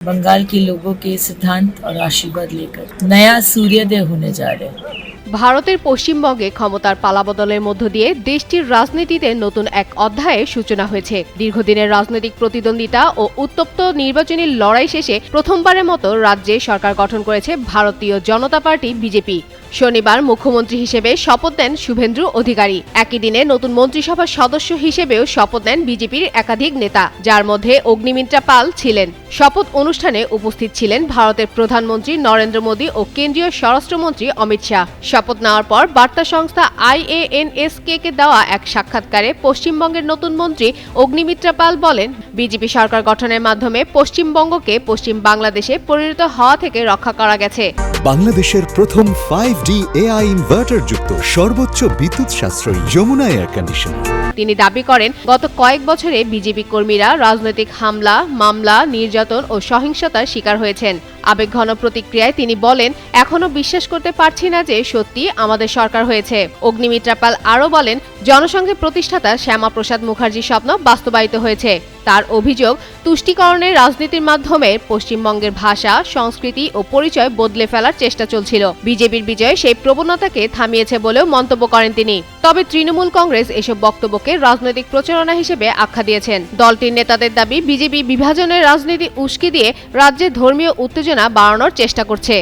बंगाल के लोगों के सिद्धांत और आशीर्वाद लेकर नया सूर्योदय होने जा रहे हैं। ভারতের পশ্চিমবঙ্গে ক্ষমতার পালাবদলের মধ্য দিয়ে দেশটির রাজনীতিতে নতুন এক অধ্যায়ের সূচনা হয়েছে। দীর্ঘদিনের রাজনৈতিক প্রতিদ্বন্দ্বিতা ও উত্তপ্ত নির্বাচনী লড়াই শেষে প্রথমবারের মতো রাজ্যে সরকার গঠন করেছে ভারতীয় জনতা পার্টি বিজেপি। শনিবার মুখ্যমন্ত্রী হিসেবে শপথ নেন শুভেন্দু অধিকারী। একই দিনে নতুন মন্ত্রিসভার সদস্য হিসেবেও শপথ নেন বিজেপির একাধিক নেতা, যার মধ্যে অগ্নিমিত্রা পাল ছিলেন। শপথ অনুষ্ঠানে উপস্থিত ছিলেন ভারতের প্রধানমন্ত্রী নরেন্দ্র মোদী ও কেন্দ্রীয় স্বরাষ্ট্রমন্ত্রী অমিত শাহ। শপথ নেওয়ার পর বার্তা সংস্থা IANSK-কে দেওয়া এক সাক্ষাৎকারে পশ্চিমবঙ্গের নতুন মন্ত্রী অগ্নিমিত্রা পাল বলেন, বিজেপি সরকার গঠনের মাধ্যমে পশ্চিমবঙ্গকে পশ্চিম বাংলাদেশে পরিণত হওয়া থেকে রক্ষা করা গেছে। বাংলাদেশের প্রথম 5D AI ইনভার্টার যুক্ত সর্বোচ্চ বিদ্যুৎ সাশ্রয়ী যমুনা এয়ার কন্ডিশনার। তিনি দাবি করেন, গত কয়েক বছরে বিজেপি কর্মীরা রাজনৈতিক হামলা, মামলা, নির্যাতন ও সহিংসতার শিকার হয়েছেন। আবেগঘন প্রতিক্রিয়ায় তিনি বলেন, এখনো বিশ্বাস করতে পারছি না যে সত্যি আমাদের সরকার হয়েছে। অগ্নিমিত্রা পাল আরও বলেন, জনসংঘের প্রতিষ্ঠাতা শ্যামাপ্রসাদ মুখার্জির স্বপ্ন বাস্তবায়িত হয়েছে। তার অভিযোগ, তুষ্টিকরণের রাজনীতির মাধ্যমে পশ্চিমবঙ্গের ভাষা, সংস্কৃতি ও পরিচয় বদলে ফেলার চেষ্টা চলছিল। বিজেপির বিজয় সেই প্রবণতাকে থামিয়েছে বলেও মন্তব্য করেন তিনি। তবে তৃণমূল কংগ্রেস এসব বক্তব্যকে রাজনৈতিক প্রচারণা হিসেবে আখ্যা দিয়েছেন। দলটির নেতাদের দাবি, বিজেপি বিভাজনের রাজনীতি উস্কে দিয়ে রাজ্যে ধর্মীয় উত্তেজনা বাড়ানোর চেষ্টা করছে।